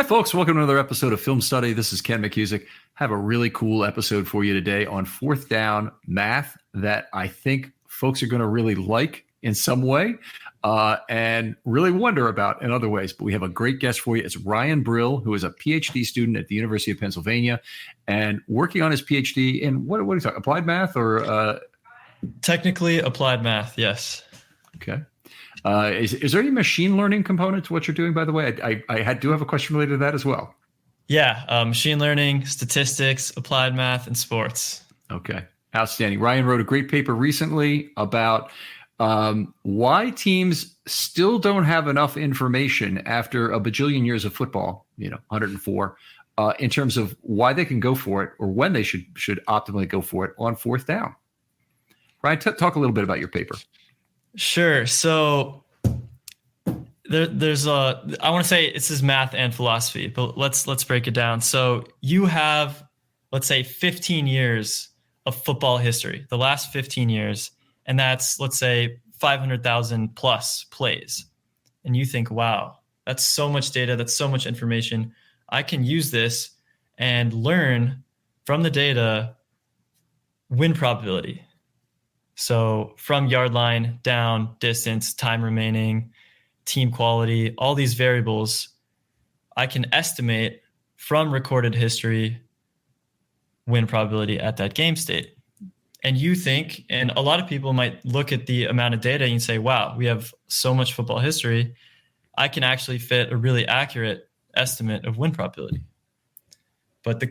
folks. Welcome to another episode of Film Study. This is Ken McCusick. Have a really cool episode for you today on fourth down math that I think folks are going to really like in some way and really wonder about in other ways. But we have a great guest for you. It's Ryan Brill, who is a PhD student at the University of Pennsylvania and working on his PhD in what are you talking? Applied math or? Technically applied math, yes. Okay. Is there any machine learning component to what you're doing, by the way? I do have a question related to that as well. Yeah, machine learning, statistics, applied math, and sports. Okay, outstanding. Ryan wrote a great paper recently about why teams still don't have enough information after a bajillion years of football, 104, in terms of why they can go for it or when they should optimally go for it on fourth down. Ryan, talk a little bit about your paper. Sure. So there's I want to say this is math and philosophy, but let's break it down. So you have, let's say, 15 years of football history, the last 15 years, and that's, let's say, 500,000 plus plays. And you think, wow, that's so much data, that's so much information. I can use this and learn from the data win probability. So from yard line, down, distance, time remaining, team quality, all these variables, I can estimate from recorded history win probability at that game state. And you think, and a lot of people might look at the amount of data and say, wow, we have so much football history. I can actually fit a really accurate estimate of win probability. But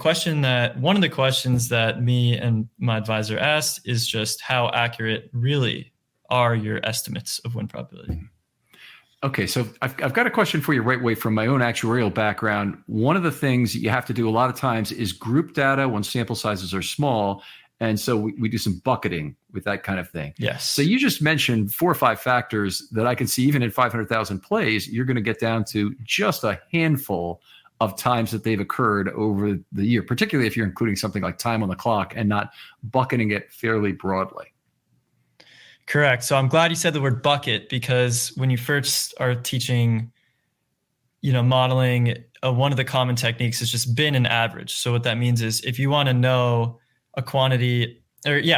one of the questions that me and my advisor asked is just how accurate really are your estimates of win probability? Okay, so I've got a question for you right away from my own actuarial background. One of the things you have to do a lot of times is group data when sample sizes are small. And so we do some bucketing with that kind of thing. Yes. So you just mentioned 4 or 5 factors that I can see even in 500,000 plays, you're going to get down to just a handful of times that they've occurred over the year, particularly if you're including something like time on the clock and not bucketing it fairly broadly. Correct. So I'm glad you said the word bucket, because when you first are teaching, modeling, one of the common techniques is just bin and average. So what that means is if you want to know a quantity,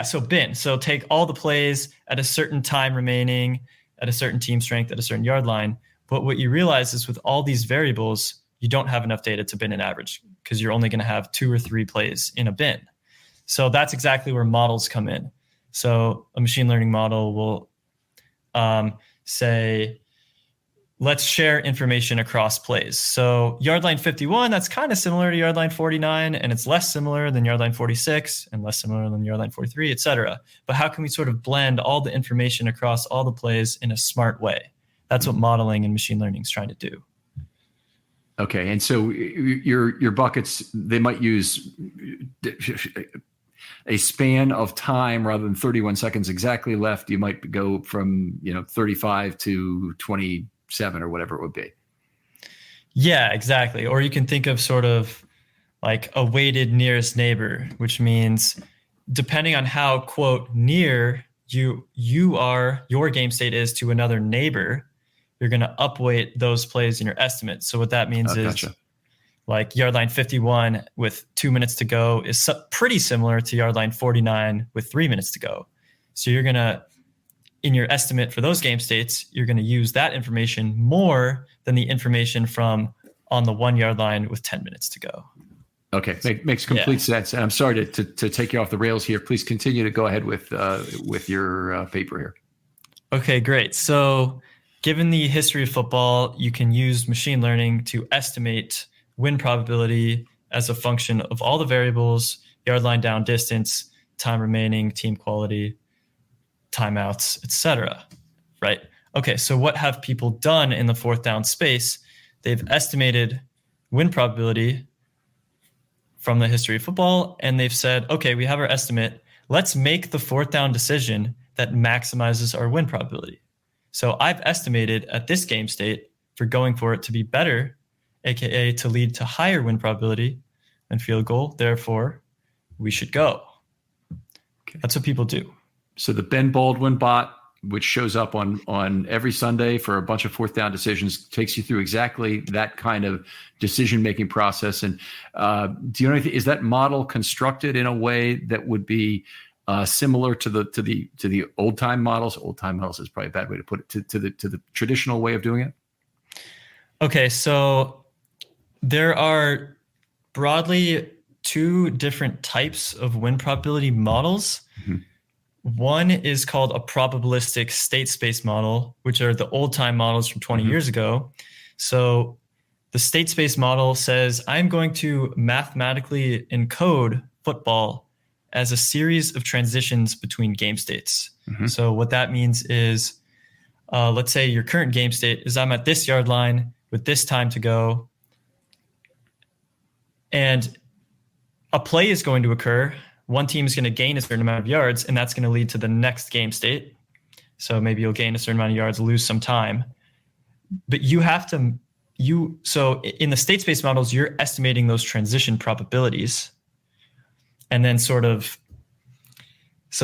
so bin. So take all the plays at a certain time remaining, at a certain team strength, at a certain yard line. But what you realize is with all these variables, you don't have enough data to bin and average because you're only going to have 2 or 3 plays in a bin. So that's exactly where models come in. So a machine learning model will say, let's share information across plays. So yard line 51, that's kind of similar to yard line 49, and it's less similar than yard line 46 and less similar than yard line 43, et cetera. But how can we sort of blend all the information across all the plays in a smart way? That's what modeling and machine learning is trying to do. Okay, and so your buckets, they might use a span of time rather than 31 seconds exactly left. You might go from 35 to 27 or whatever it would be. Yeah, exactly. Or you can think of sort of like a weighted nearest neighbor, which means depending on how, quote, near your game state is to another neighbor, you're going to upweight those plays in your estimate. So what that means is like yard line 51 with 2 minutes to go is pretty similar to yard line 49 with 3 minutes to go. So you're going to, in your estimate for those game states, you're going to use that information more than the information from on the 1 yard line with 10 minutes to go. Okay, makes complete sense. And I'm sorry to take you off the rails here. Please continue to go ahead with your paper here. Okay, great. So given the history of football, you can use machine learning to estimate win probability as a function of all the variables: yard line, down, distance, time remaining, team quality, timeouts, etc. Right? Okay, so what have people done in the fourth down space? They've estimated win probability from the history of football, and they've said, okay, we have our estimate. Let's make the fourth down decision that maximizes our win probability. So I've estimated at this game state for going for it to be better, aka to lead to higher win probability than field goal. Therefore, we should go. Okay. That's what people do. So the Ben Baldwin bot which shows up on every Sunday for a bunch of fourth down decisions, takes you through exactly that kind of decision making process. And do you know anything? Is that model constructed in a way that would be similar to the old time models? Old time models is probably a bad way to put it. To the traditional way of doing it. Okay, so there are broadly two different types of win probability models. Mm-hmm. One is called a probabilistic state space model, which are the old time models from 20 years ago. So the state space model says, I'm going to mathematically encode football as a series of transitions between game states. Mm-hmm. So what that means is, let's say your current game state is I'm at this yard line with this time to go. And a play is going to occur. One team is going to gain a certain amount of yards, and that's going to lead to the next game state. So maybe you'll gain a certain amount of yards, lose some time. But you have to, so in the state space models, you're estimating those transition probabilities. And then so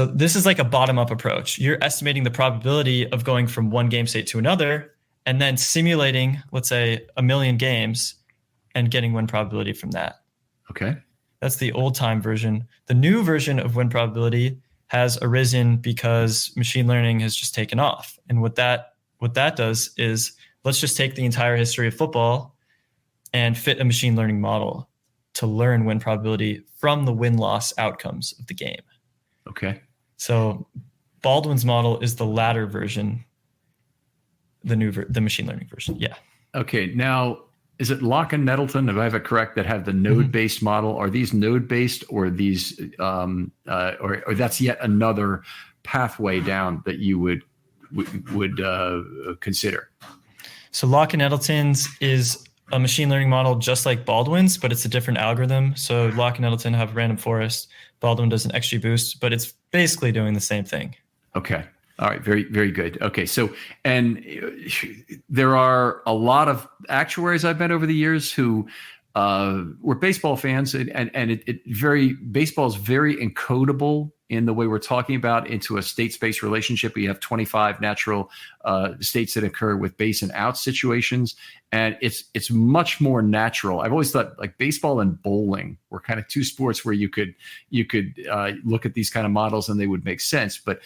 this is like a bottom-up approach. You're estimating the probability of going from one game state to another, and then simulating, let's say, 1 million games and getting win probability from that. Okay. That's the old time version. The new version of win probability has arisen because machine learning has just taken off. And what that does is, let's just take the entire history of football and fit a machine learning model to learn win probability from the win-loss outcomes of the game. Okay. So Baldwin's model is the latter version, the machine learning version. Yeah. Okay. Now, is it Locke and Nettleton, if I have it correct, that have the node-based model? Are these node-based, or these, or that's yet another pathway down that you would consider? So Locke and Nettleton's is a machine learning model just like Baldwin's, but it's a different algorithm. So Locke and Nettleton have random forest. Baldwin does an XGBoost, but it's basically doing the same thing. Okay. All right. Very, very good. Okay. So, and there are a lot of actuaries I've met over the years who were baseball fans, and baseball is very encodable in the way we're talking about into a state-space relationship. You have 25 natural states that occur with base and out situations, and it's much more natural. I've always thought like baseball and bowling were kind of two sports where you could look at these kind of models and they would make sense, but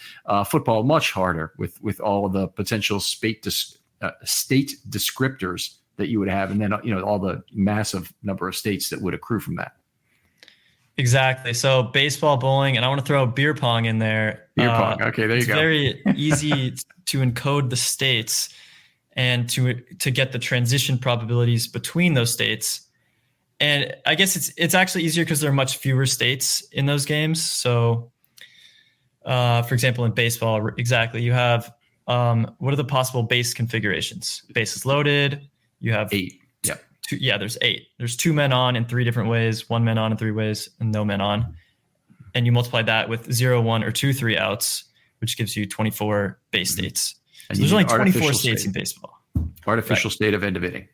football much harder with all of the potential state descriptors that you would have, and then all the massive number of states that would accrue from that. Exactly. So baseball, bowling, and I want to throw beer pong in there. Beer pong. Okay, there you go. It's very easy to encode the states and to get the transition probabilities between those states. And I guess it's actually easier because there are much fewer states in those games. So, for example, in baseball, exactly, you have what are the possible base configurations? Bases loaded. You have 8. Yeah. There's 8. There's 2 men on in 3 different ways, 1 man on in 3 ways, and no men on. And you multiply that with 0, 1, or 2, 3 outs, which gives you 24 base states. And so there's only 24 states in baseball. Artificial state of end of inning.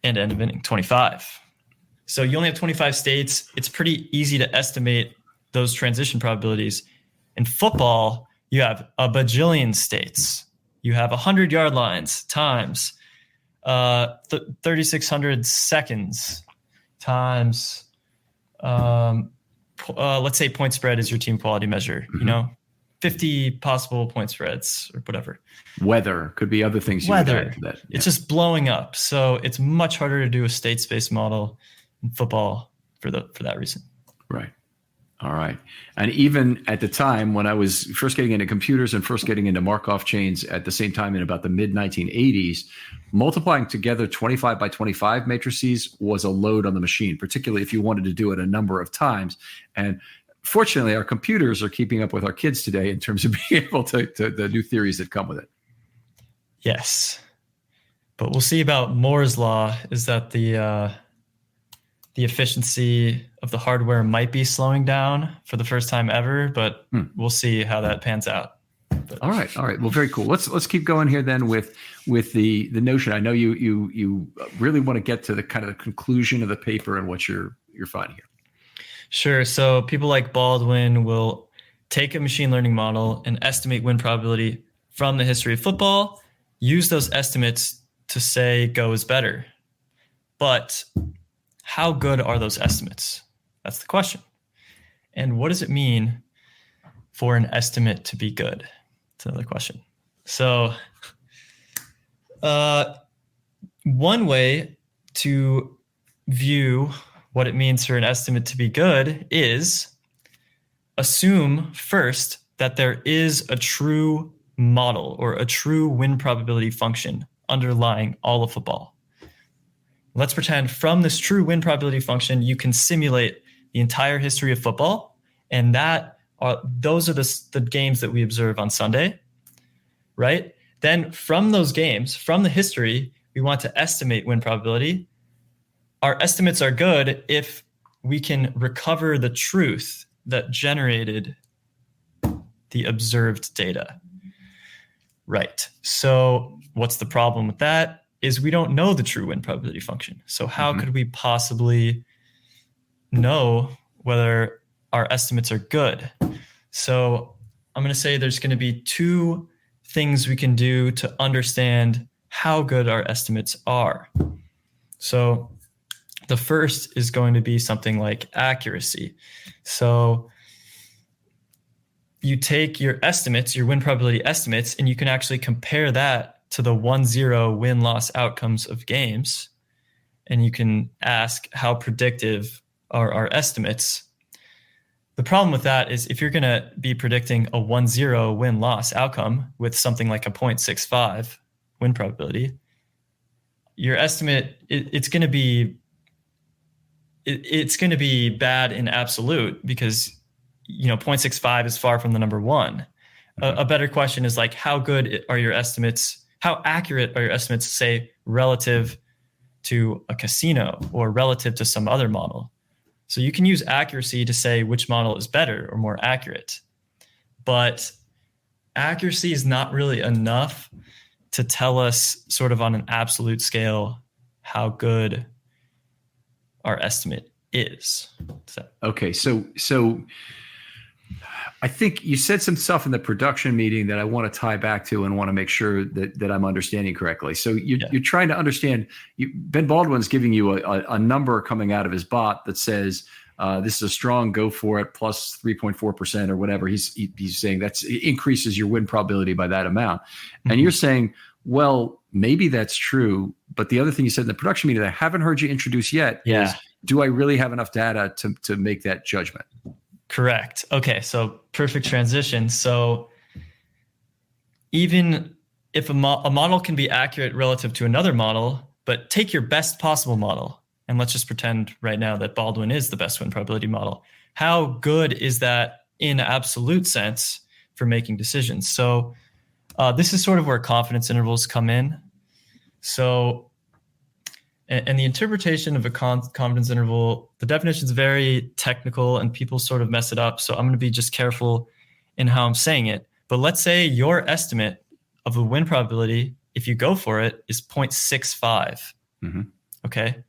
And end of inning, 25. So you only have 25 states. It's pretty easy to estimate those transition probabilities. In football, you have a bajillion states. You have 100 yard lines times 3,600 seconds times, let's say point spread is your team quality measure, 50 possible point spreads or whatever. Weather could be other things. Weather. That. Yeah. It's just blowing up. So it's much harder to do a state space model in football for that reason. Right. All right. And even at the time when I was first getting into computers and first getting into Markov chains at the same time in about the mid 1980s, multiplying together 25 by 25 matrices was a load on the machine, particularly if you wanted to do it a number of times. And fortunately, our computers are keeping up with our kids today in terms of being able to the new theories that come with it. Yes. But we'll see about Moore's law is that the efficiency of the hardware might be slowing down for the first time ever, but we'll see how that pans out. But. All right. Well, very cool. Let's keep going here then with the notion. I know you really want to get to the kind of the conclusion of the paper and what you're finding here. Sure. So people like Baldwin will take a machine learning model and estimate win probability from the history of football, use those estimates to say go is better. But how good are those estimates? That's the question. And what does it mean for an estimate to be good? That's another question. So one way to view what it means for an estimate to be good is assume first that there is a true model or a true win probability function underlying all of football. Let's pretend from this true win probability function, you can simulate the entire history of football. And those are the games that we observe on Sunday, right? Then from those games, from the history, we want to estimate win probability. Our estimates are good if we can recover the truth that generated the observed data. Right. So what's the problem with that is we don't know the true win probability function. So how could we possibly know whether our estimates are good? So I'm going to say there's going to be two things we can do to understand how good our estimates are. So the first is going to be something like accuracy. So you take your estimates, your win probability estimates, and you can actually compare that to the 1-0 win-loss outcomes of games. And you can ask how predictive are our estimates. The problem with that is if you're going to be predicting a 1-0 win-loss outcome with something like a 0.65 win probability, your estimate, it's going to be bad in absolute because 0.65 is far from the number 1. A better question is like, how good are your estimates? How accurate are your estimates, say, relative to a casino or relative to some other model? So you can use accuracy to say which model is better or more accurate. But accuracy is not really enough to tell us sort of on an absolute scale how good our estimate is. Okay, so I think you said some stuff in the production meeting that I want to tie back to and want to make sure that I'm understanding correctly. So you're trying to understand. Ben Baldwin's giving you a number coming out of his bot that says this is a strong go for it plus 3.4% or whatever. He's saying that increases your win probability by that amount. And you're saying, well, maybe that's true. But the other thing you said in the production meeting that I haven't heard you introduce yet is, do I really have enough data to make that judgment? Correct. Okay, so perfect transition. So even if a model can be accurate relative to another model, but take your best possible model, and let's just pretend right now that Baldwin is the best win probability model. How good is that in absolute sense for making decisions? So this is sort of where confidence intervals come in. So and the interpretation of a confidence interval, the definition is very technical and people sort of mess it up. So I'm going to be just careful in how I'm saying it. But let's say your estimate of the win probability, if you go for it, is 0.65. Okay.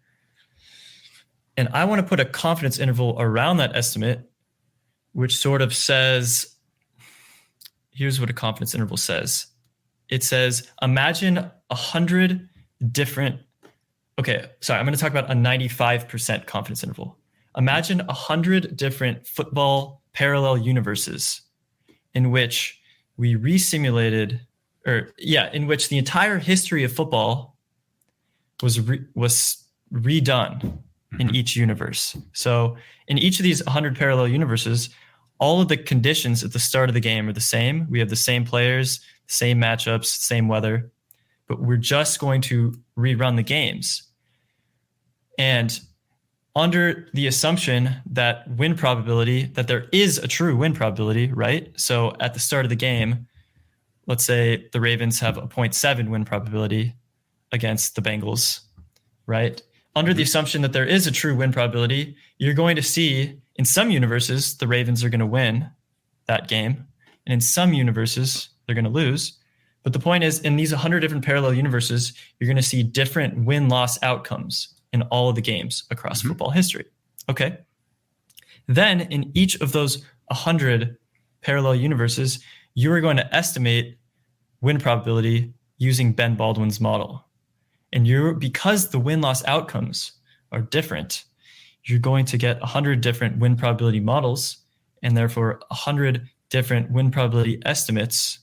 And I want to put a confidence interval around that estimate, which sort of says, here's what a confidence interval says. It says, imagine 100 different. Okay, sorry, I'm going to talk about a 95% confidence interval. Imagine 100 different football parallel universes in which we resimulated, in which the entire history of football was redone in each universe. So in each of these 100 parallel universes, all of the conditions at the start of the game are the same. We have the same players, same matchups, same weather, but we're just going to rerun the games. And under the assumption that win probability, that there is a true win probability, right? So at the start of the game, let's say the Ravens have a 0.7 win probability against the Bengals, right? Under the assumption that there is a true win probability, you're going to see in some universes, the Ravens are going to win that game. And in some universes, they're going to lose. But the point is, in these 100 different parallel universes, you're going to see different win-loss outcomes in all of the games across football history. Okay. Then in each of those 100 parallel universes, you are going to estimate win probability using Ben Baldwin's model. And because the win-loss outcomes are different, you're going to get 100 different win probability models and therefore 100 different win probability estimates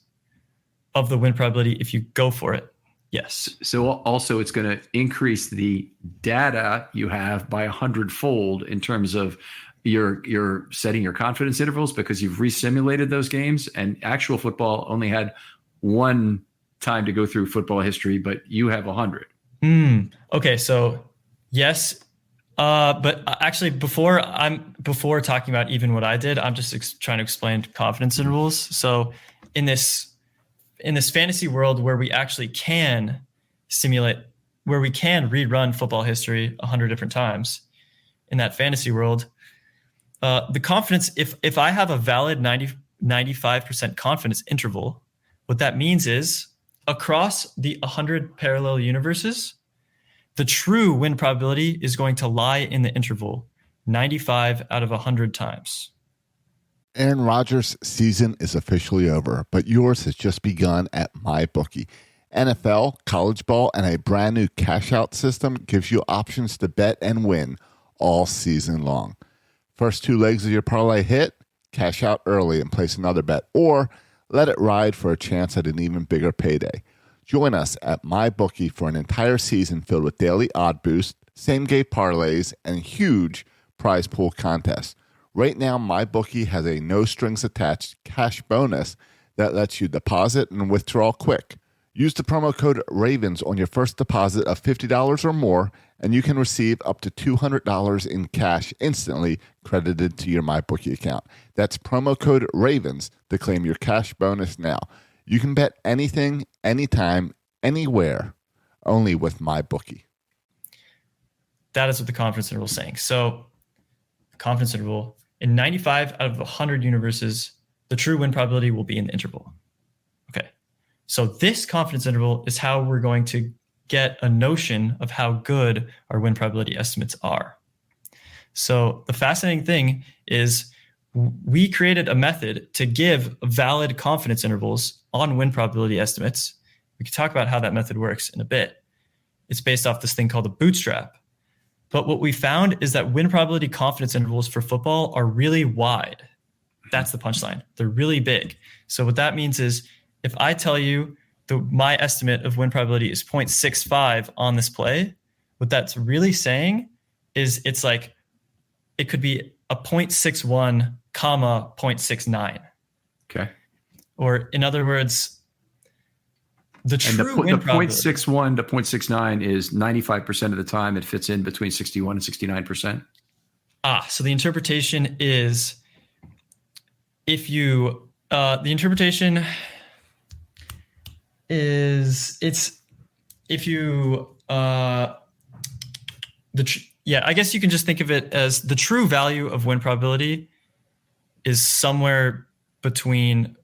of the win probability if you go for it. Yes. So also it's going to increase the data you have by 100-fold in terms of you're setting your confidence intervals because you've resimulated those games, and actual football only had one time to go through football history, but you have 100. Okay. So yes. But actually before talking about even what I did, I'm just trying to explain confidence intervals. So in this fantasy world where we actually can simulate, where we can rerun football history 100 different times, in that fantasy world, the confidence, if I have a valid 95% confidence interval, what that means is across the 100 parallel universes, the true win probability is going to lie in the interval 95 out of 100 times. Aaron Rodgers' season is officially over, but yours has just begun at MyBookie. NFL, college ball, and a brand new cash-out system gives you options to bet and win all season long. First two legs of your parlay hit, cash out early and place another bet, or let it ride for a chance at an even bigger payday. Join us at MyBookie for an entire season filled with daily odd boost, same-game parlays, and huge prize pool contests. Right now, MyBookie has a no-strings-attached cash bonus that lets you deposit and withdraw quick. Use the promo code RAVENS on your first deposit of $50 or more, and you can receive up to $200 in cash instantly credited to your MyBookie account. That's promo code RAVENS to claim your cash bonus now. You can bet anything, anytime, anywhere, only with MyBookie. That is what the confidence interval is saying. So the confidence interval, in 95 out of 100 universes, the true win probability will be in the interval. Okay. So this confidence interval is how we're going to get a notion of how good our win probability estimates are. So the fascinating thing is we created a method to give valid confidence intervals on win probability estimates. We can talk about how that method works in a bit. It's based off this thing called a bootstrap. But what we found is that win probability confidence intervals for football are really wide. That's the punchline. They're really big. So what that means is if I tell you my estimate of win probability is 0.65 on this play, what that's really saying is it's like it could be a 0.61 comma 0.69. Okay. Or in other words, the true win probability. 0.61 to 0.69 is 95% of the time it fits in between 61 and 69%. So the interpretation is if you, the interpretation is it's if you, I guess you can just think of it as the true value of win probability is somewhere between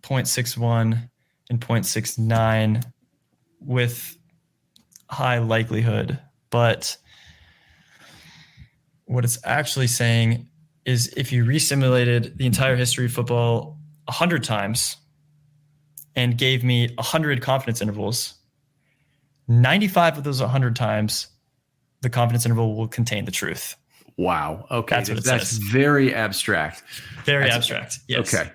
0.61 and 0.69 with high likelihood. But what it's actually saying is if you resimulated the entire history of football 100 times and gave me 100 confidence intervals, 95 of those 100 times, the confidence interval will contain the truth. Wow. Okay. That's what it That's says. Very abstract. Very abstract. Yes. Okay.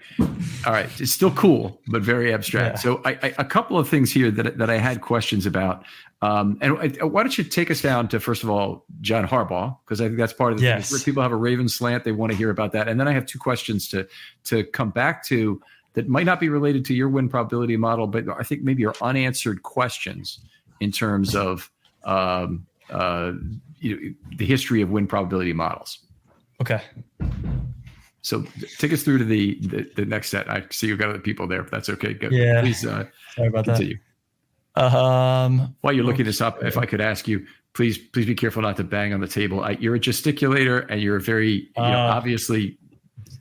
All right. It's still cool, but very abstract. Yeah. So a couple of things here that I had questions about. And why don't you take us down to, first of all, John Harbaugh, because I think that's part of the thing. People have a Ravens slant. They want to hear about that. And then I have two questions to come back to that might not be related to your win probability model, but I think maybe are unanswered questions in terms of the history of win probability models. Okay. So take us through to the next set. I see you've got other people there, but that's okay. Good. Yeah. Please sorry about continue. That. While you're looking this up, if I could ask you, please be careful not to bang on the table. You're a gesticulator and you're very obviously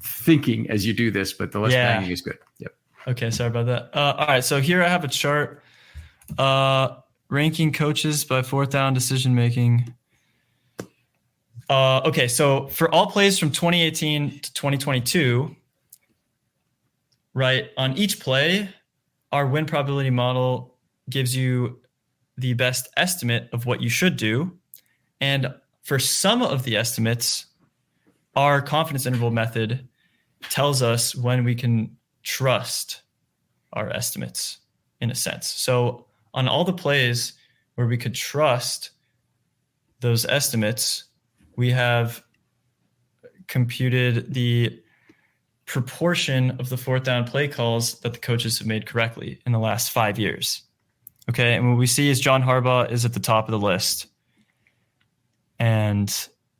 thinking as you do this, but the less banging is good. Yep. Okay. Sorry about that. All right. So here I have a chart ranking coaches by fourth down decision making. Okay, so for all plays from 2018 to 2022, right? On each play, our win probability model gives you the best estimate of what you should do. And for some of the estimates, our confidence interval method tells us when we can trust our estimates in a sense. So on all the plays where we could trust those estimates, we have computed the proportion of the fourth down play calls that the coaches have made correctly in the last 5 years. Okay. And what we see is John Harbaugh is at the top of the list. And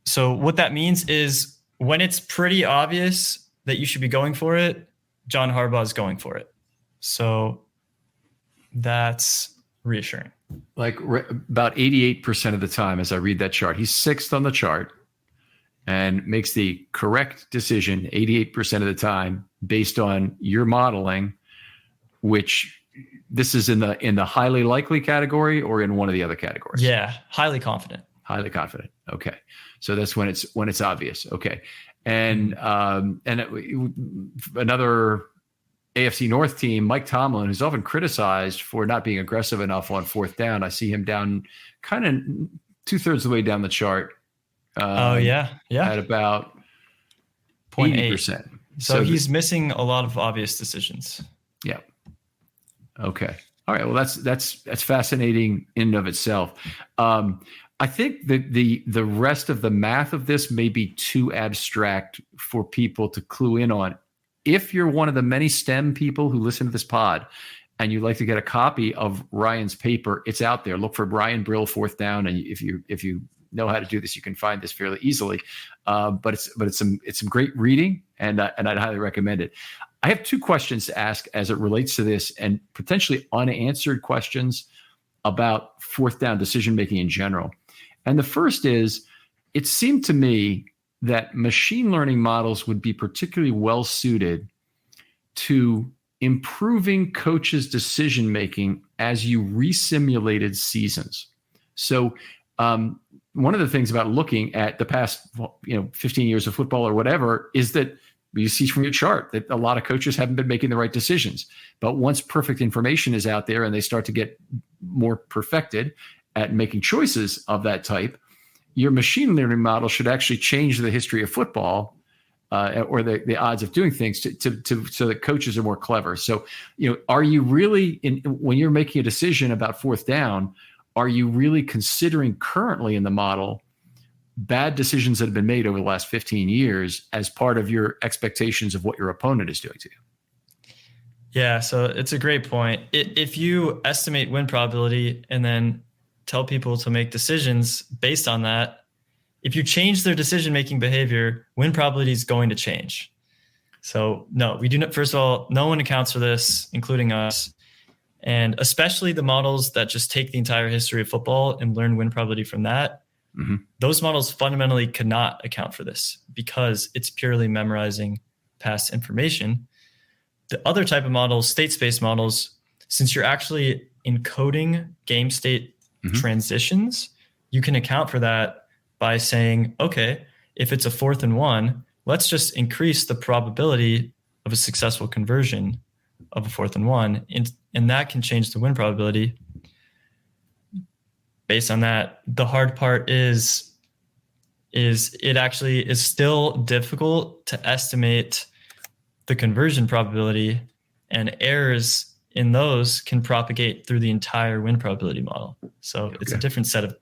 so what that means is when it's pretty obvious that you should be going for it, John Harbaugh is going for it. So that's reassuring. Like about 88% of the time, as I read that chart, he's sixth on the chart and makes the correct decision 88% of the time based on your modeling, which this is in the highly likely category or in one of the other categories? Yeah, highly confident. Highly confident. Okay. So that's when it's obvious. Okay. And another AFC North team, Mike Tomlin, who's often criticized for not being aggressive enough on fourth down. I see him down kind of 2/3 of the way down the chart. Yeah. At about 80%. So he's missing a lot of obvious decisions. Yeah. Okay. All right. Well, that's fascinating in and of itself. I think that the rest of the math of this may be too abstract for people to clue in on. If you're one of the many STEM people who listen to this pod and you'd like to get a copy of Ryan's paper, it's out there. Look for Brian Brill fourth down, and if you know how to do this, you can find this fairly easily. But it's some great reading, and I'd highly recommend it. I have two questions to ask as it relates to this, and potentially unanswered questions about fourth down decision making in general. And the first is, it seemed to me that machine learning models would be particularly well suited to improving coaches' decision making as you resimulated seasons. So one of the things about looking at the past 15 years of football or whatever is that you see from your chart that a lot of coaches haven't been making the right decisions. But once perfect information is out there and they start to get more perfected at making choices of that type, your machine learning model should actually change the history of football or the odds of doing things so that coaches are more clever. So, are you really, when you're making a decision about fourth down, are you really considering currently in the model bad decisions that have been made over the last 15 years as part of your expectations of what your opponent is doing to you? Yeah, so it's a great point. If you estimate win probability and then tell people to make decisions based on that, if you change their decision-making behavior, win probability is going to change. So no, we do not. First of all, no one accounts for this, including us. And especially the models that just take the entire history of football and learn win probability from that. Mm-hmm. Those models fundamentally cannot account for this because it's purely memorizing past information. The other type of models, state space models, since you're actually encoding game state transitions, you can account for that by saying, okay, if it's a 4th and 1, let's just increase the probability of a successful conversion of a 4th and 1. And that can change the win probability. Based on that, the hard part is it actually is still difficult to estimate the conversion probability, and errors in those can propagate through the entire win probability model. So It's a different set of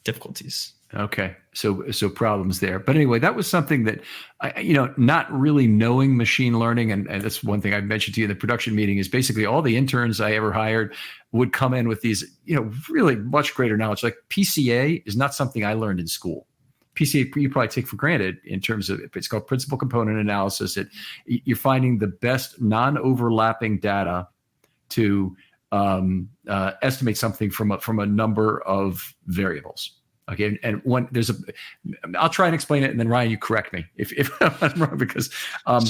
difficulties. Okay. So problems there. But anyway, that was something that, not really knowing machine learning. And that's one thing I mentioned to you in the production meeting is basically all the interns I ever hired would come in with these, really much greater knowledge. Like PCA is not something I learned in school. PCA you probably take for granted in terms of, it's called principal component analysis. You're finding the best non-overlapping data to estimate something from a number of variables. Okay, and I'll try and explain it, and then Ryan, you correct me if I'm wrong, because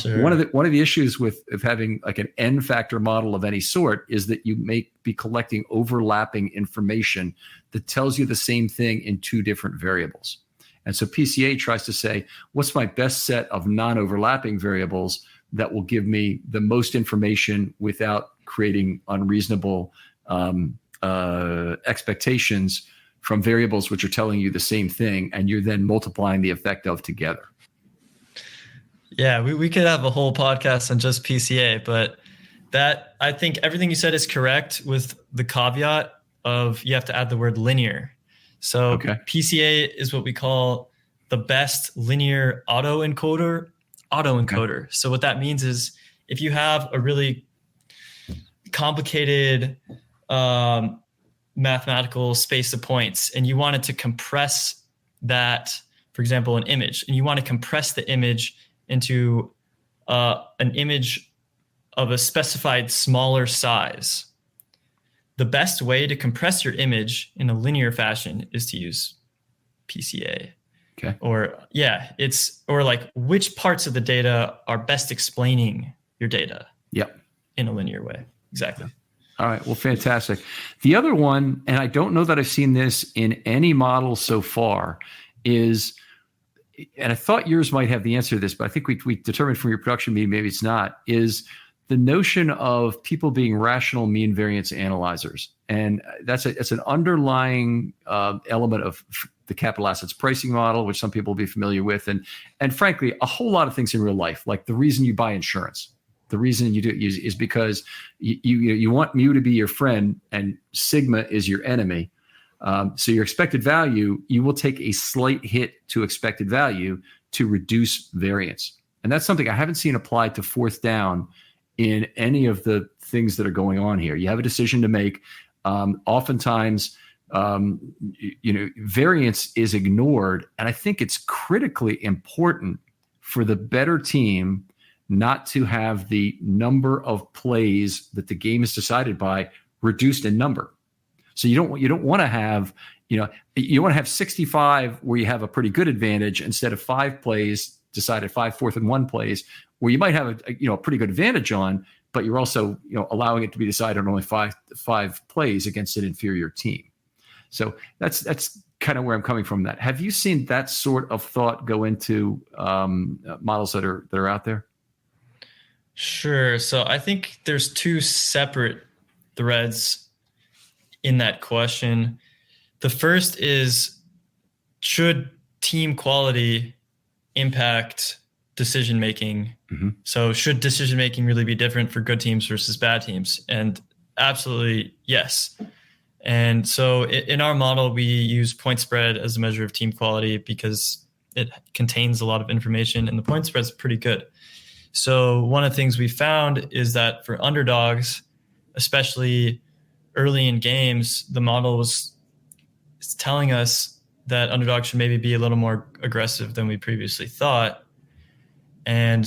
Sure. one of the issues with having like an N factor model of any sort is that you may be collecting overlapping information that tells you the same thing in two different variables. And so PCA tries to say, what's my best set of non-overlapping variables that will give me the most information without creating unreasonable expectations from variables which are telling you the same thing, and you're then multiplying the effect of together. Yeah, we could have a whole podcast on just PCA, but that, I think everything you said is correct with the caveat of you have to add the word linear. So PCA is what we call the best linear autoencoder. Okay. So what that means is if you have a really complicated mathematical space of points and you wanted to compress that, for example, an image, and you want to compress the image into an image of a specified smaller size, the best way to compress your image in a linear fashion is to use PCA. Okay. Or like which parts of the data are best explaining your data. Yep. In a linear way. Exactly. All right. Well, fantastic. The other one, and I don't know that I've seen this in any model so far, is, and I thought yours might have the answer to this, but I think we determined from your production meeting, maybe it's not, is the notion of people being rational mean variance analyzers. And that's an underlying element of the capital assets pricing model, which some people will be familiar with. And frankly, a whole lot of things in real life, like the reason you buy insurance. The reason you do it is because you want mu to be your friend and sigma is your enemy. So your expected value, you will take a slight hit to expected value to reduce variance. And that's something I haven't seen applied to fourth down in any of the things that are going on here. You have a decision to make. Oftentimes, variance is ignored. And I think it's critically important for the better team not to have the number of plays that the game is decided by reduced in number. So you don't want to have, you want to have 65 where you have a pretty good advantage instead of 5 plays decided 5 4th and 1 plays where you might have a pretty good advantage on, but you're also allowing it to be decided on only five plays against an inferior team. So that's kind of where I'm coming from. That have you seen that sort of thought go into models that are out there? Sure. So I think there's 2 separate threads in that question. The first is, should team quality impact decision-making? Mm-hmm. So should decision-making really be different for good teams versus bad teams? And absolutely, yes. And so in our model, we use point spread as a measure of team quality because it contains a lot of information and the point spread is pretty good. So one of the things we found is that for underdogs, especially early in games, the model is telling us that underdogs should maybe be a little more aggressive than we previously thought. And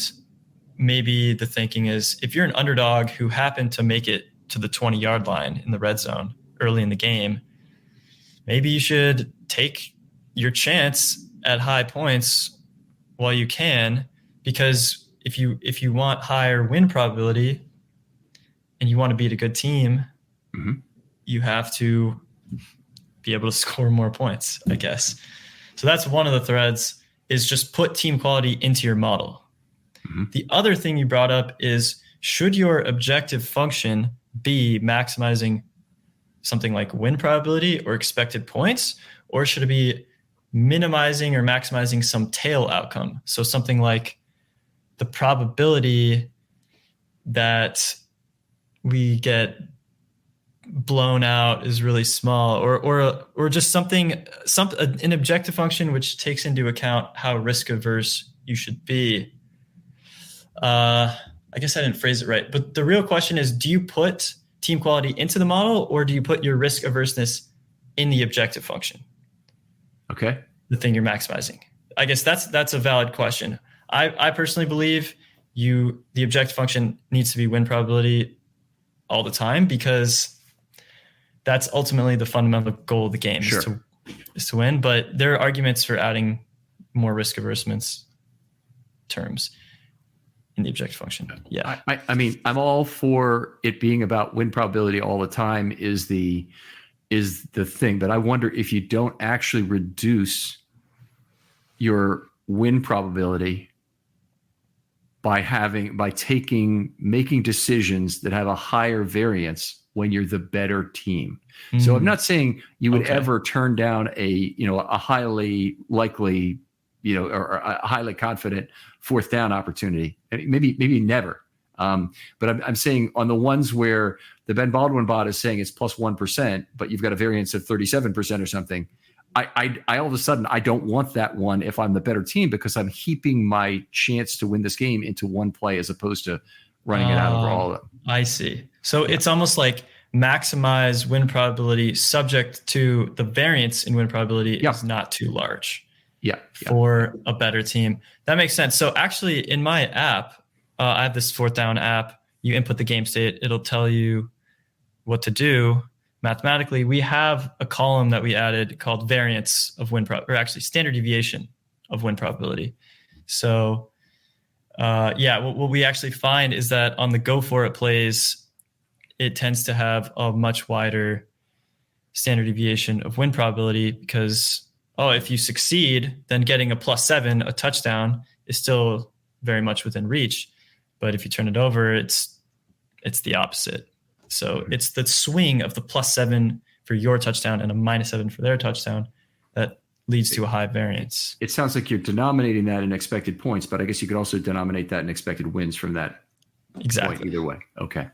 maybe the thinking is, if you're an underdog who happened to make it to the 20-yard line in the red zone early in the game, maybe you should take your chance at high points while you can, because if you want higher win probability and you want to beat a good team, mm-hmm. you have to be able to score more points, I guess. So that's one of the threads, is just put team quality into your model. Mm-hmm. The other thing you brought up is, should your objective function be maximizing something like win probability or expected points, or should it be minimizing or maximizing some tail outcome? So something like the probability that we get blown out is really small, or just an objective function which takes into account how risk averse you should be. I guess I didn't phrase it right, but the real question is, do you put team quality into the model, or do you put your risk averseness in the objective function? Okay. The thing you're maximizing. I guess that's a valid question. I personally believe the objective function needs to be win probability all the time, because that's ultimately the fundamental goal of the game. Sure. is to win. But there are arguments for adding more risk averseness terms in the objective function. Yeah. I mean, I'm all for it being about win probability all the time is the thing, but I wonder if you don't actually reduce your win probability making decisions that have a higher variance when you're the better team. So I'm not saying you would ever turn down a highly likely, or a highly confident fourth down opportunity. Maybe never. But I'm saying on the ones where the Ben Baldwin bot is saying it's plus 1%, but you've got a variance of 37% or something. I all of a sudden, I don't want that one if I'm the better team, because I'm heaping my chance to win this game into one play as opposed to running it out over all of them. I see. So it's almost like maximize win probability subject to the variance in win probability is not too large for a better team. That makes sense. So actually in my app, I have this fourth down app. You input the game state. It'll tell you what to do. Mathematically, we have a column that we added called variance of win or actually standard deviation of win probability. So what we actually find is that on the go for it plays, it tends to have a much wider standard deviation of win probability because, if you succeed, then getting a +7, a touchdown, is still very much within reach. But if you turn it over, it's the opposite. So it's the swing of the +7 for your touchdown and a -7 for their touchdown that leads to a high variance. It sounds like you're denominating that in expected points, but I guess you could also denominate that in expected wins from that point either way. Okay.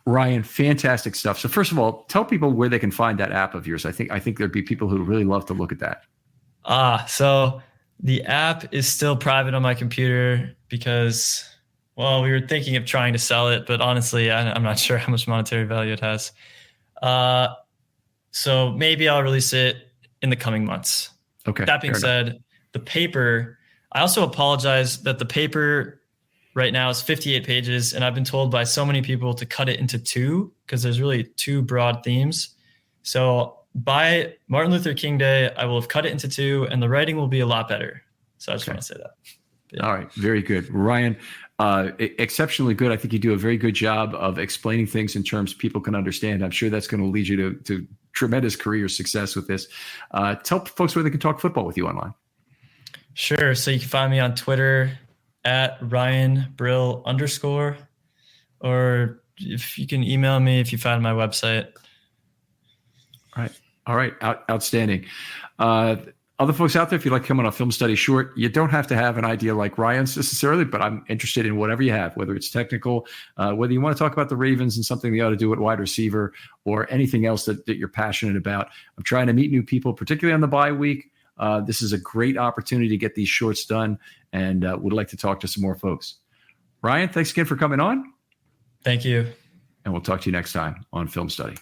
Ryan, fantastic stuff. So first of all, tell people where they can find that app of yours. I think there'd be people who really love to look at that. So the app is still private on my computer because, we were thinking of trying to sell it, but honestly, I'm not sure how much monetary value it has. So maybe I'll release it in the coming months. Okay. That being said, the paper, I also apologize that the paper right now is 58 pages, and I've been told by so many people to cut it into 2 because there's really 2 broad themes. So by Martin Luther King Day, I will have cut it into 2, and the writing will be a lot better. So I just want to say that. Yeah. All right. Very good. Ryan, exceptionally good. I think you do a very good job of explaining things in terms people can understand. I'm sure that's going to lead you to tremendous career success with this. Tell folks where they can talk football with you online. Sure. So you can find me on Twitter at @RyanBrill_, or if you can email me if you find my website. All right. Outstanding. Other folks out there, if you'd like to come on a film study short, you don't have to have an idea like Ryan's necessarily, but I'm interested in whatever you have, whether it's technical, whether you want to talk about the Ravens and something they ought to do at wide receiver, or anything else that you're passionate about. I'm trying to meet new people, particularly on the bye week. This is a great opportunity to get these shorts done, and would like to talk to some more folks. Ryan, thanks again for coming on. Thank you. And we'll talk to you next time on Film Study.